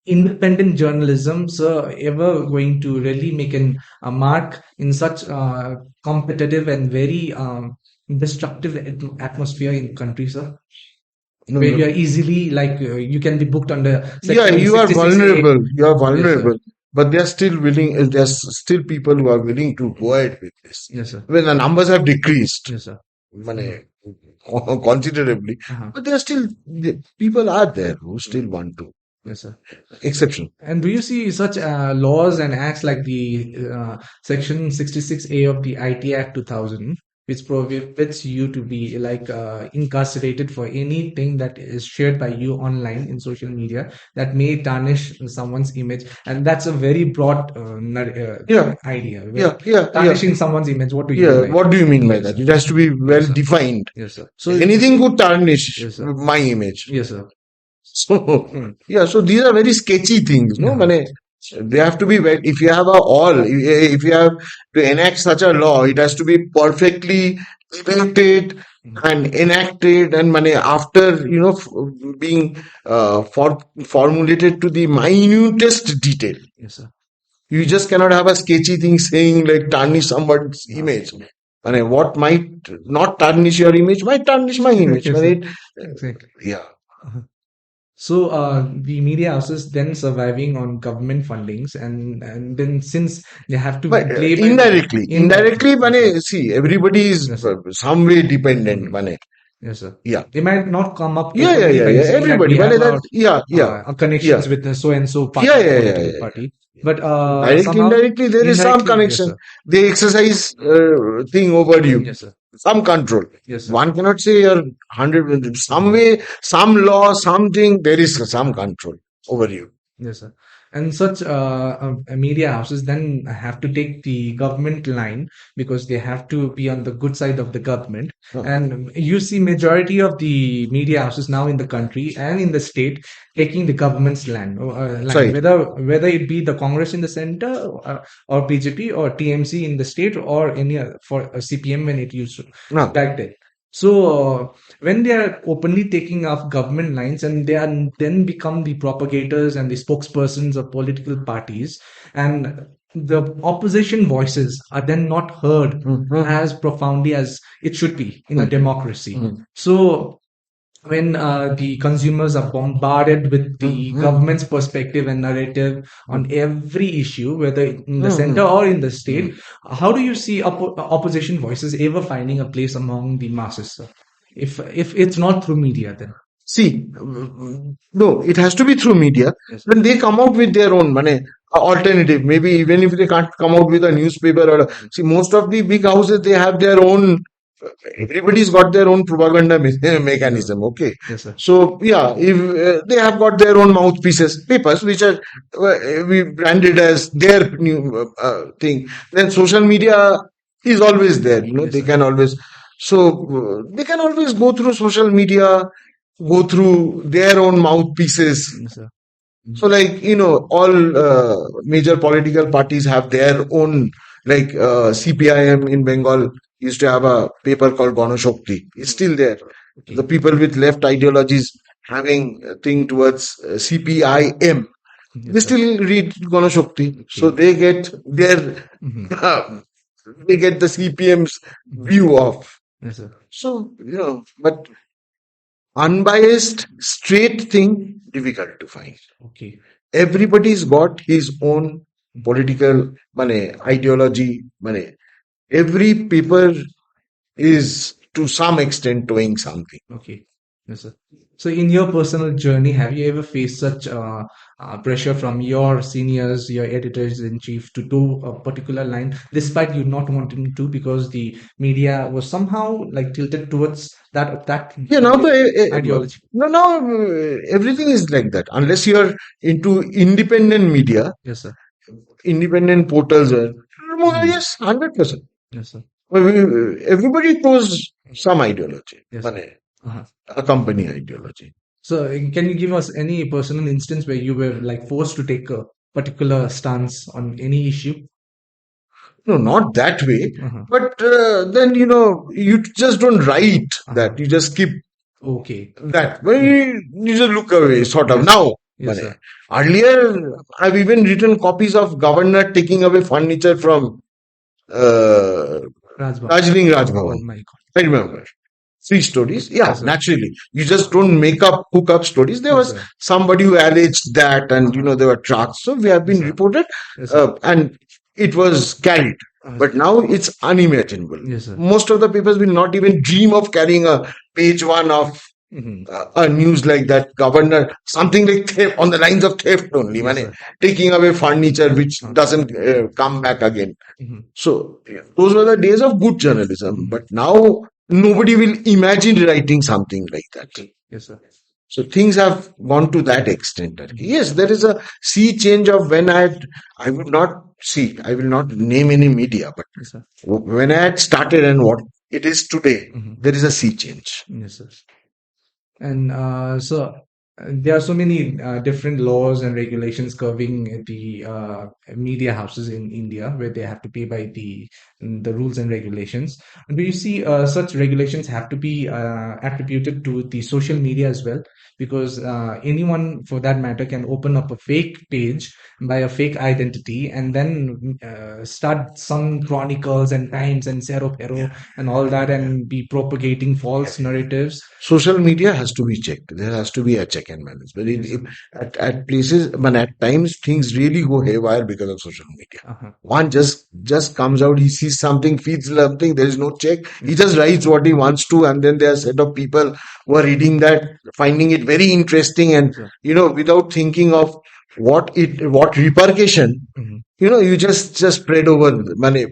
independent journalism, sir, ever going to really make a mark in such competitive and very destructive atmosphere in country, sir? No, Where you are no. easily like you can be booked under Yeah, section you are 66A. vulnerable. You are Yes, sir. vulnerable. But they are still willing, there's still people who are willing to go ahead with this. Yes, sir. When the numbers have decreased Yes, sir. Mhm. money, considerably, Uh-huh. but there are still, people are there who still want to. Yes, sir. Exception. And do you see such laws and acts like the Section 66A of the IT Act 2000, which prohibits you to be like incarcerated for anything that is shared by you online in social media that may tarnish someone's image? And that's a very broad Yeah, idea. yeah, yeah, yeah, Tarnishing someone's image, what do you mean yeah. by What do you mean by Yes, that? sir. It has to be well Yes, sir. defined. Yes, sir. So, Anything could tarnish yes, sir. my image. Yes, sir. So, Mm. yeah, so these are very sketchy things, no? Uh-huh. They have to be if you have if you have to enact such a law, it has to be perfectly debated Mm. and enacted and after, being formulated to the minutest detail. Yes, sir. You just cannot have a sketchy thing saying like tarnish somebody's Uh, image. What might not tarnish your image might tarnish my image. yes, sir. Exactly. Yeah. Uh-huh. So the media houses then surviving on government fundings, and then since they have to But play by indirectly, indirectly, yes, sir. see, everybody is Yes, sir. some way dependent, Mhm. Yes, sir. yeah, They might not come up yeah, yeah, openly yeah, by yeah, saying that we everybody, have that, yeah, yeah, our yeah, connections with the so and so yeah, party, yeah, yeah, political yeah, party, but directly, somehow indirectly, there is some indirectly, yes, connection. sir. They exercise thing over you, Yes, sir. some control. Yes, sir. One cannot say you're 100, some Mhm. way, some law, something, there is some control over you. Yes, sir. And such media houses then have to take the government line because they have to be on the good side of the government. Huh. And you see majority of the media houses now in the country and in the state taking the government's line, Sorry. whether it be the Congress in the center or BJP or TMC in the state or any for CPM when it used to No. back then. So when they are openly taking off government lines and they are then become the propagators and the spokespersons of political parties, and the opposition voices are then not heard Mhm. as profoundly as it should be in a democracy. Mhm. So when the consumers are bombarded with the Mhm. government's perspective and narrative on every issue, whether in the center Mhm. or in the state, Mhm. how do you see opposition voices ever finding a place among the masses, sir? If it's not through media, then. See, no, it has to be through media. Yes, sir. When they come out with their own money, alternative, maybe even if they can't come out with a newspaper or see, most of the big houses they have their own. Everybody's got their own propaganda Yes, sir. mechanism. Okay, Yes, sir. so yeah, if they have got their own mouthpieces, papers which are we branded as their new thing, then social media is always there. You know, Yes, they sir. can always they can always go through social media, go through their own mouthpieces. Yes, sir. So, like, all major political parties have their own, like CPIM in Bengal used to have a paper called Ganashakti. It's still there. The Okay. people with left ideologies having a thing towards CPIM, they Yes, sir. still read Ganashakti. So Okay. they get their, Mm-hmm. they get the CPM's Mm-hmm. view of. Yes, sir. So, but unbiased, straight thing, difficult to find. Okay. Everybody's got his own Mhm. political ideology. Every paper is to some extent doing something. Okay. Yes, sir. So, in your personal journey, have you ever faced such pressure from your seniors, your editors in chief, to do a particular line, despite you not wanting to, because the media was somehow like tilted towards that Yeah, now ideology? now everything is like that. Unless you are into independent media, Yes, sir. independent portals, Mhm. yes, 100%. Yes, sir. Well, everybody knows some ideology, Yes, sir. Uh-huh. a company ideology. So, can you give us any personal instance where you were like forced to take a particular stance on any issue? No, not that way. Uh-huh. But then, you just don't write Uh-huh. that. You just keep Okay. that. Well, Mm. you just look away, sort of. Yes. Now, Yes, mane, sir. earlier, I've even written copies of Governor taking away furniture from uh, Rajbhavan. Darjeeling Oh Rajbhavan. my God. I remember. Three stories. Yeah, Yes, sir. naturally. You just don't hook up stories. There Yes, was sir. somebody who alleged that, and Uh-huh. there were trucks. So we have Yes, been sir. reported, Yes, sir. and it was carried. Yes, But now it's unimaginable. yes, sir. Most of the papers will not even dream of carrying a page one of Mm-hmm. a news like that. Governor, something like theft, on the lines of theft only, Yes, mane, sir. taking away furniture which Uh, doesn't come back again. mm-hmm. So yeah, those were the days of good journalism. Mm-hmm. But now nobody will imagine writing something like that. Okay. Yes, sir. So things have gone to that extent. Mm-hmm. Yes, there is a sea change of when I would not see, I will not name any media, but Yes, sir. when I had started and what it is today, Mm-hmm. there is a sea change. Yes, sir. And there are so many different laws and regulations curbing the media houses in India, where they have to pay by the rules and regulations. And do you see such regulations have to be attributed to the social media as well? Because anyone, for that matter, can open up a fake page by a fake identity and then start some chronicles and times and Zero Pero and all that and be propagating false narratives. Social media has to be checked. There has to be a check and balance. But Yes, sir. at places, but at times things really go haywire because of social media. Uh-huh. One just comes out, he sees something, feeds something, there is no check. He Yes, sir. just writes what he wants to, and then there are a set of people who are reading that, finding it very interesting, and Yes, sir. without thinking of what repercussion, Mhm. you just spread over money.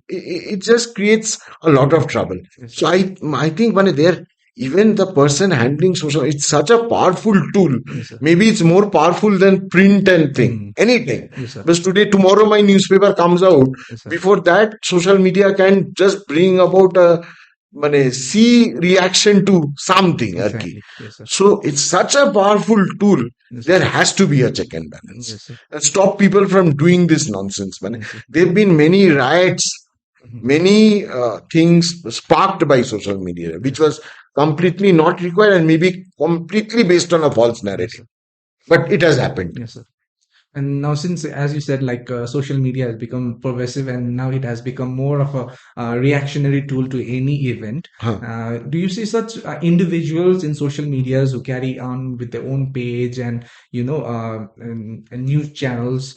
It just creates a lot of trouble. Yes, So sir. I think when there, even the person handling social, it's such a powerful tool. Yes, sir. Maybe it's more powerful than print and thing, Mm. anything. Yes, sir. Because tomorrow my newspaper comes out. Yes, sir. Before that, social media can just bring about a see reaction to something. Arki. Exactly. Yes, sir. So it's such a powerful tool. Yes, There sir. has to be a check and balance Yes, sir. and stop people from doing this nonsense. Man. Yes, sir. There have been many riots, Mhm. many things sparked by social media, which Yes, sir. was completely not required and maybe completely based on a false Yes, narrative. sir. But it has happened. Yes, sir. And now, since, as you said, like social media has become pervasive, and now it has become more of a reactionary tool to any event. Huh. Do you see such individuals in social medias who carry on with their own page and and news channels,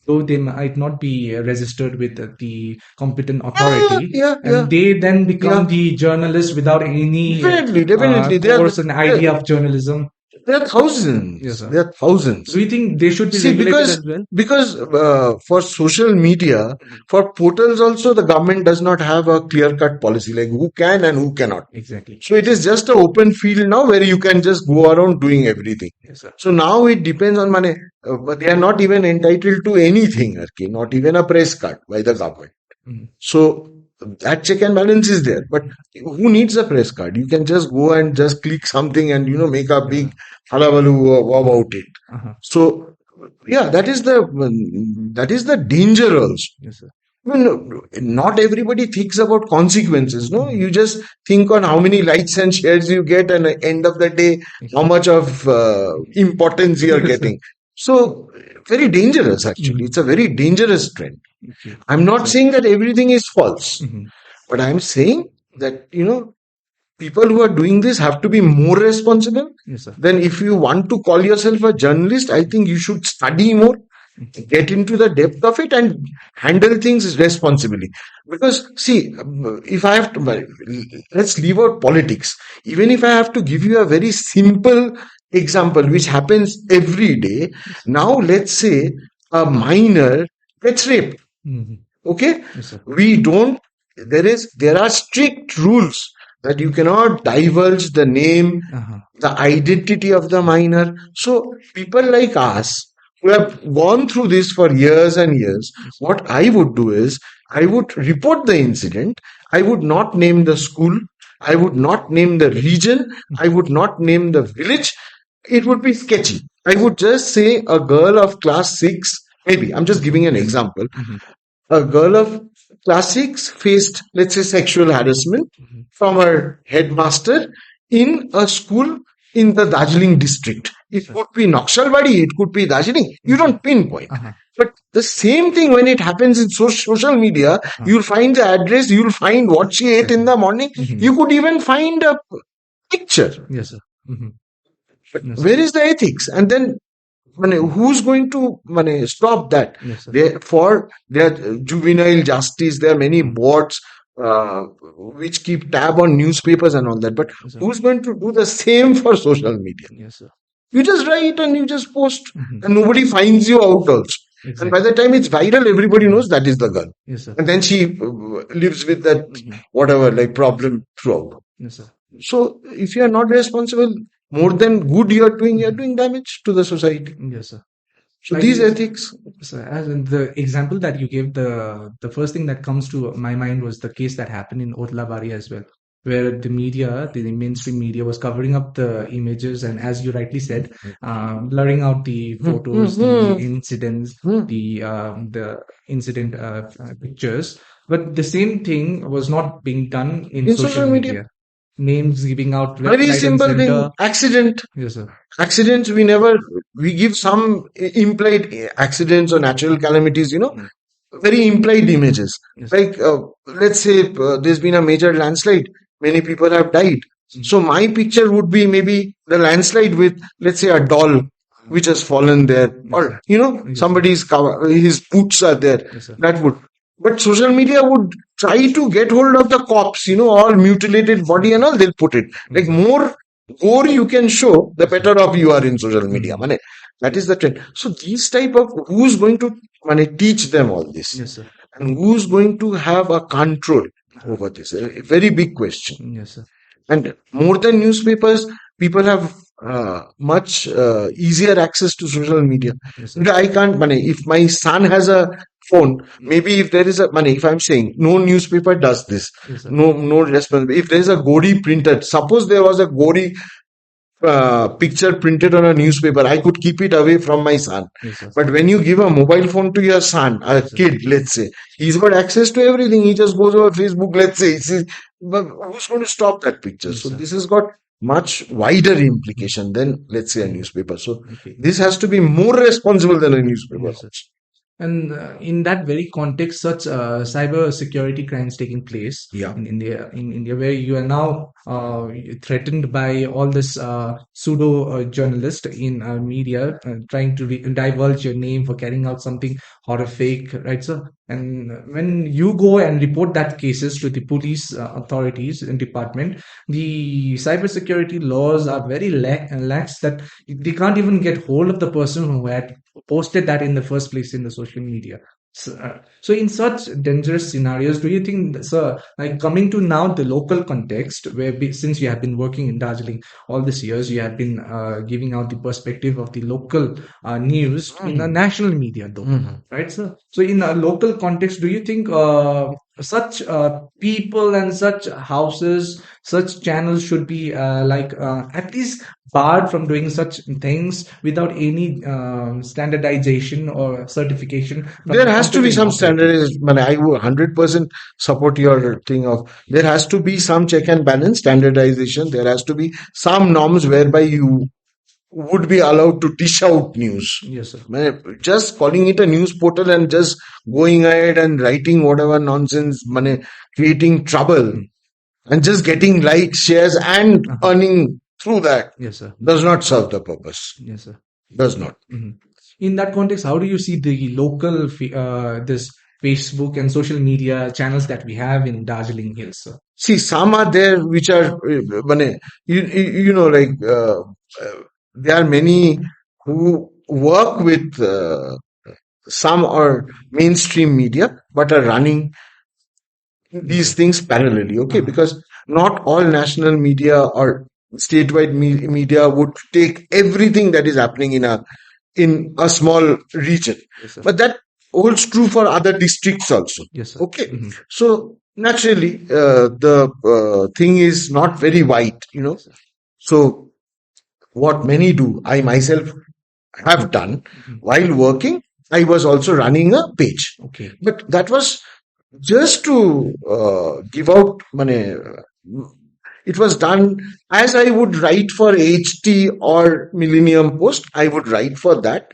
though they might not be registered with the competent Yeah, authority, yeah, yeah, and they then become yeah. the journalist without any Definitely, definitely. course and idea of journalism? There are Yes, thousands. sir. There are thousands. Do you think they should be See, regulated because as well? for social media, Mhm. for portals also, the government does not have a clear-cut policy like who can and who cannot. Exactly. So it is just an open field now where you can just go around doing everything. Yes, sir. So now it depends on money, but they are not even entitled to anything, okay? Not even a press card by the government. Mhm. So that check and balance is there. But who needs a press card? You can just go and just click something and make a Yes, big sir. halabaloo about it. Uh-huh. So yeah, that is the danger also. Yes, sir. I mean, not everybody thinks about consequences. No, Mhm. you just think on how many likes and shares you get, and at the end of the day, how Exactly. much of importance you are Yes, sir. getting. So very dangerous. Actually, Mhm. it's a very dangerous trend. Okay. I'm not So, saying that everything is false, mhm. but I'm saying that people who are doing this have to be more responsible. Yes, sir. Then, if you want to call yourself a journalist, I think you should study more, Mhm. get into the depth of it, and handle things responsibly. Because, see, if I have to, well, let's leave out politics. Even if I have to give you a very simple example, which happens every day. Yes, sir. Now, let's say a minor gets raped. Mhm. Okay, Yes, sir. we don't. There are strict rules that you cannot divulge the name, Uh-huh. the identity of the minor. So people like us who have gone through this for years and years, Yes, sir. what I would do is I would report the incident. I would not name the school. I would not name the region. I Mhm. would not name the village. It would be sketchy. I would just say a girl of class 6, maybe. I'm just giving an Yes, sir. example. Mhm. A girl of class 6 faced, let's say, sexual harassment Mhm. from her headmaster in a school in the Darjeeling district. Yes, It sir. could be Naxalbari, it could be Darjeeling. You Mhm. don't pinpoint. Uh-huh. But the same thing when it happens in social media, Uh-huh. you'll find the address, you'll find what she ate in Exactly. the morning. Mhm. You could even find a picture. Yes, sir. Mhm. But Yes, sir. where is the ethics? And then who's going to stop that? Yes, sir. For their juvenile justice, there are many Mhm. boards uh, which keep tab on newspapers and all that. But Yes, sir. who's going to do the same for social media? Yes, sir. You just write and you just post, Mhm. and nobody finds you out also. And by Exactly. the time it's viral, everybody Mhm. knows that is the girl. Yes, sir. And then she lives with that Mhm. whatever like problem throughout. Yes, sir. So if you are not responsible, more than good you're Mhm. doing damage to the society. Yes, sir. So Like these ethics. so as in the example that you gave, the first thing that comes to my mind was the case that happened in Otlabari as well, where the mainstream media was covering up the images, and as you rightly said, blurring out the photos, the Mhm. incidents, Mhm. the incident pictures. But the same thing was not being done in In social social media, media. Names giving out left, very right, and simple thing. center. Accident. Yes, sir. Accidents. We give some implied accidents or natural calamities. Mm. Very implied images. Yes, sir. Like let's say there's been a major landslide. Many people have died. Mm. So my picture would be maybe the landslide with, let's say, a doll which has fallen there, Yes, or sir. Yes, sir. somebody's cover, his boots are there. Yes, sir. That would. But social media would try to get hold of the cops, all mutilated body Yes, and sir. all. They'll put it like Yes, sir. more gore you can show, the Yes, sir. better off you are in social media. Mhm. Mane, that is the trend. So these type of who's going to teach them all this, Yes, sir. and who's going to have a control over this? A very big question. Yes, sir. And more than newspapers, people have much easier access to social media. Yes, sir. I can't, if my son has a phone, Mm. maybe if there is if I'm saying no newspaper does this, Yes, sir. no responsibility. If there is a Gori printed, suppose there was a Gori picture printed on a newspaper, I could keep it away from my son. Yes, sir. But when you give a mobile phone to your son, a Yes, sir. kid, let's say, he's got access to everything. He just goes over Facebook, let's say. But who's going to stop that picture? Yes, So sir. this has got much wider implication than, let's say, a newspaper. So Okay. this has to be more responsible than a newspaper. Yes, sir. And in that very context, such cyber security crimes taking place Yeah. in India, where you are now threatened by all this pseudo journalist in media trying to divulge your name for carrying out something horrific, right, sir? And when you go and report that cases to the police authorities and department, the cybersecurity laws are very lax that they can't even get hold of the person who had posted that in the first place in the social media. So in such dangerous scenarios, do you think, sir, like coming to now the local context, where since you have been working in Darjeeling all these years, you have been giving out the perspective of the local news in the national media, though, right, sir? So in a local context, do you think such people and such houses, such channels should be at least barred from doing such things without any standardization or certification from There the has to be competent some authority? standardization. I would 100% support your thing of there has to be some check and balance, standardization. There has to be some norms whereby you would be allowed to dish out news. Yes, sir. Just calling it a news portal and just going ahead and writing whatever nonsense, creating trouble and just getting likes, shares, and earning through that Yes, sir. does not serve the purpose. Yes, sir. Does not. Mhm. In that context, how do you see the local this Facebook and social media channels that we have in Darjeeling Hills, sir? See, some are there which are, like there are many who work with some or mainstream media, but are running these things parallelly. Okay, because not all national media or statewide media would take everything that is happening in a small region, Yes, sir. but that holds true for other districts also. Yes, sir. Okay, so naturally, the thing is not very wide, Yes, sir. So what many do, I myself have done while working. I was also running a page, Okay. but that was just to give out money. It was done as I would write for HT or Millennium Post. I would write for that,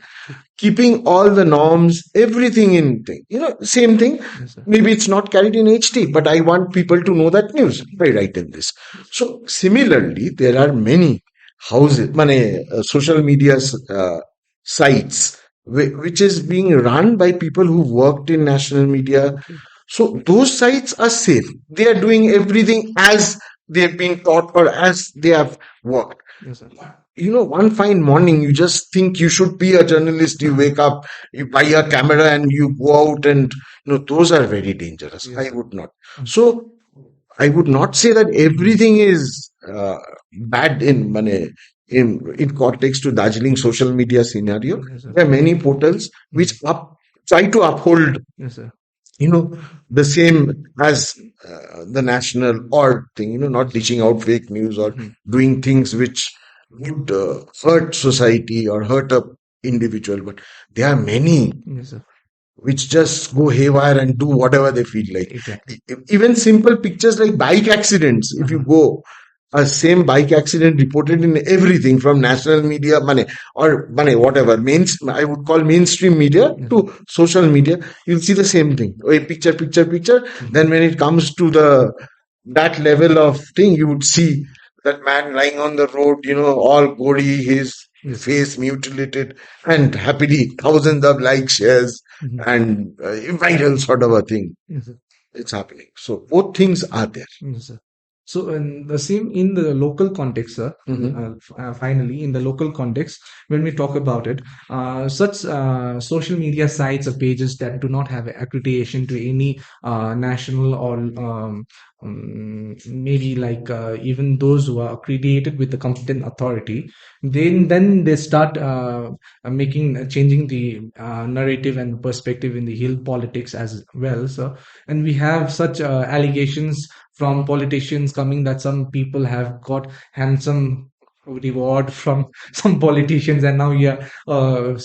keeping all the norms, everything in thing. Same thing. Yes, sir. Maybe it's not carried in HT, but I want people to know that news. I write in this. So similarly, there are many houses, social media sites, which is being run by people who worked in national media. So those sites are safe. They are doing everything as they've been taught or as they have worked. Yes, sir. One fine morning, you just think you should be a journalist. You wake up, you buy a camera, and you go out, and those are very dangerous. Yes, I sir. would not. So I would not say that everything is bad in context to Darjeeling social media scenario. Yes, sir. There are many portals which try to uphold Yes, sir. the same as the national or thing, not dishing out fake news or doing things which would hurt society or hurt a individual. But there are many Yes, sir. which just go haywire and do whatever they feel like. Exactly. Even simple pictures like bike accidents, if you go, a same bike accident reported in everything from national media, whatever, I would call mainstream media to social media, you'll see the same thing. A picture, picture, picture. Then when it comes to that level of thing, you would see that man lying on the road, all gory, his face mutilated, and happily thousands of likes, shares, and viral sort of a thing. Yes, sir. It's happening. So both things are there. Yes, sir. So, the same in the local context, sir. Finally, in the local context, when we talk about it, such social media sites or pages that do not have accreditation to any national or maybe like even those who are accredited with the competent authority, then they start changing the narrative and perspective in the hill politics as well. So, and we have such allegations from politicians coming that some people have got handsome reward from some politicians, and now you're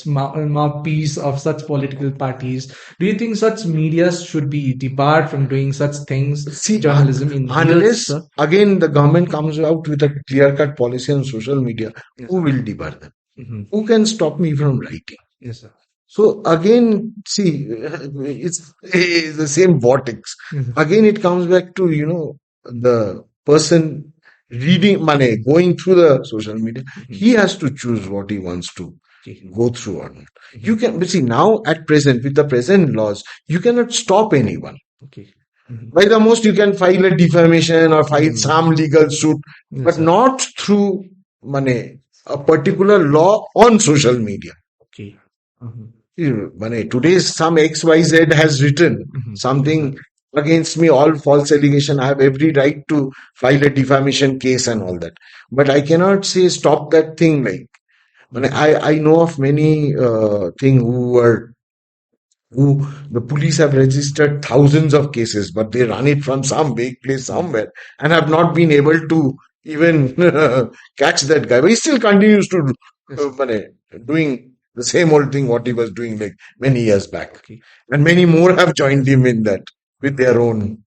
mouthpiece of such political parties. Do you think such media should be debarred from doing such things, See, journalism in years, unless sir? again the government comes out with a clear-cut policy on social media, Yes, who sir. will debar them? Hmm. Who can stop me from writing? Yes, sir. So again, see, it's the same vortex. Yes, sir. Again, it comes back to, the person reading, money, going through the social media. Mhm. He has to choose what he wants to Okay. go through or not. You Mhm. can, but see, now at present, with the present laws, you cannot stop anyone. Okay. Mhm. By the most, you can file a defamation or file Mhm. some legal suit, Yes, but sir. not through, money, a particular law on social media. Okay. Mhm. Today's some XYZ has written Mhm. Yes, something sir. against me, all false allegation. I have every right to file a defamation case and all that. But I cannot say stop that thing. Like, Mhm. I know of many thing who the police have registered thousands of cases, but they run it from some vague place Mhm. somewhere and have not been able to even catch that guy. But he still continues to Yes, sir. doing the same old thing what he was doing like many years back. Okay. And many more have joined him in that with their own.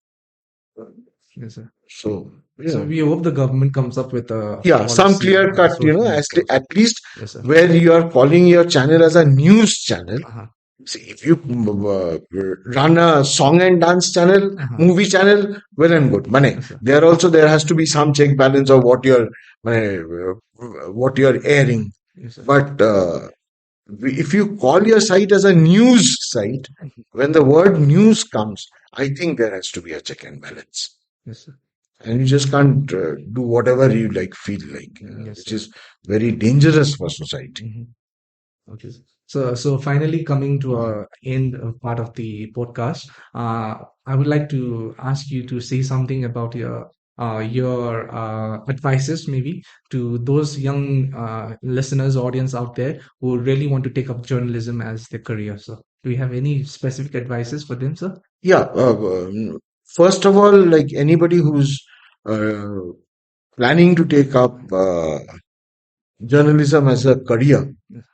Yes, sir. So, So we hope the government comes up with a yeah, some policy clear on the cut, social media at also. least Yes, sir. where you are calling your channel as a news channel. Uh-huh. See, if you run a song and dance channel, Uh-huh. movie channel, well and good. Money. Yes, sir. There has to be some check balance of what you're airing. Yes, sir. But if you call your site as a news site, Mhm. when the word news comes, I think there has to be a check and balance. Yes, sir. And you just can't do whatever you like, feel like, Yes, which sir. is very dangerous for society. Mhm. Okay. So finally coming to our end part of the podcast, I would like to ask you to say something about your advices maybe to those young listeners, audience out there who really want to take up journalism as their career. So do you have any specific advices for them, sir? Yeah. First of all, like anybody who's uh, planning to take up journalism as a career, Yes.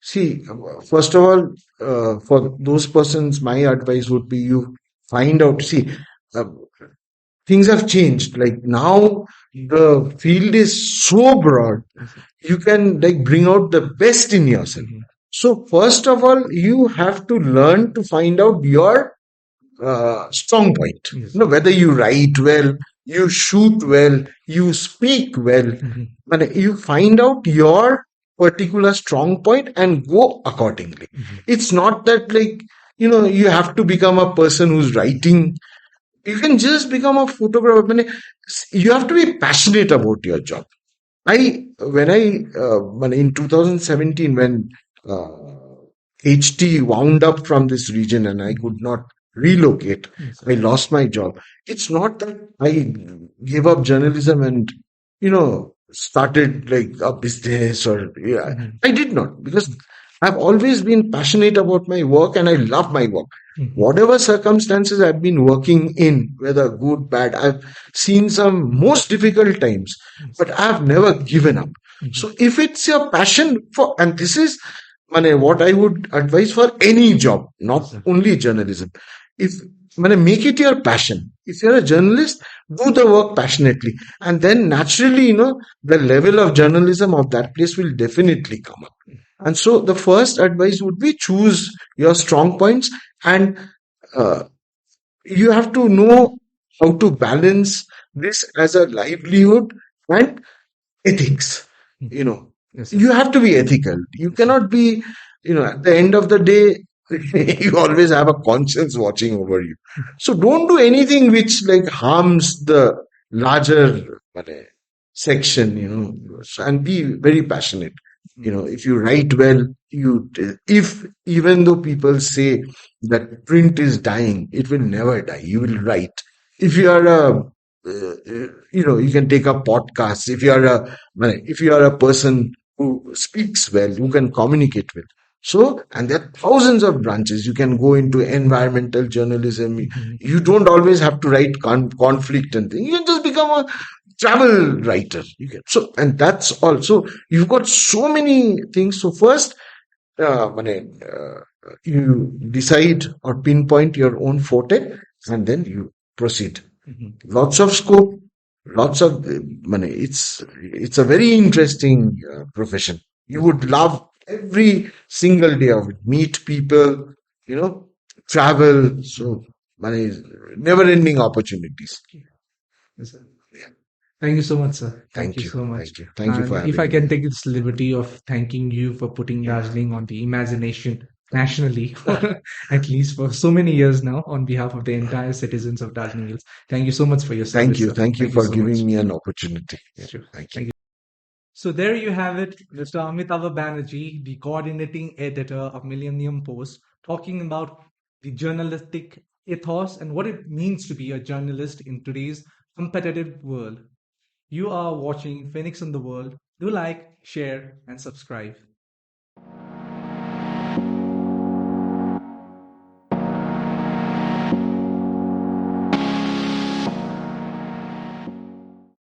see, first of all, for those persons, my advice would be you find out. See, uh, things have changed. Like now, the field is so broad. Yes, sir. You can like bring out the best in yourself. Mhm. So first of all, you have to learn to find out your strong point. Yes, You know, sir. whether you write well, you shoot well, you speak well, Mhm. and you find out your particular strong point and go accordingly. Mhm. It's not that like, you have to become a person who's writing. You can just become a photographer. I mean, you have to be passionate about your job. When in 2017, when uh, HT wound up from this region and I Mhm. could not relocate, Yes, sir. I lost my job. It's not that I gave up journalism and, started like a business or, yeah, Mhm. I did not, because I've always been passionate about my work and I love my work. Mhm. Whatever circumstances I've been working in, whether good, bad, I've seen some most difficult times, Yes. but I've never given up. Mhm. So if it's your passion for, and this is what I would advise for any job, Yes, not sir. only journalism. If make it your passion. If you're a journalist, do the work passionately, and then naturally, the level of journalism of that place will definitely come up. And so the first advice would be choose your strong points, and uh, you have to know how to balance this as a livelihood and ethics. Mhm. You know, Yes, sir. you have to be ethical. You Yes, sir. cannot be, at the end of the day, you always have a conscience watching over you. So don't do anything which like harms the larger section, and be very passionate. Mhm. If you write well, if even though people say that print is dying, it will never die. You will write. If you are you can take up podcasts. If you are a person who speaks well, who can communicate well. So, and there are thousands of branches. You can go into environmental journalism. Mhm. You don't always have to write conflict and things. You can just become a travel writer. You get so, and that's also you've got so many things. So first, you decide or pinpoint your own forte, and then you proceed. Lots of scope, lots of money. It's a very interesting profession. You would love every single day of it. Meet people, you know, travel. So money is never-ending opportunities. Yes, sir. Thank you so much, sir. Thank you so much. Thank you for And if I having me. can take this liberty of thanking you for putting Darjeeling on the imagination nationally, at least for so many years now, on behalf of the entire citizens of Darjeeling Hills. Thank you so much for your service, sir. Thank you Thank you for so much. giving me an opportunity. Yeah, Sure. thank you. Thank you. So there you have it, Mr. Amitava Banerjee, the coordinating editor of Millennium Post, talking about the journalistic ethos and what it means to be a journalist in today's competitive world. You are watching Phoenix in the World. Do like, share, and subscribe.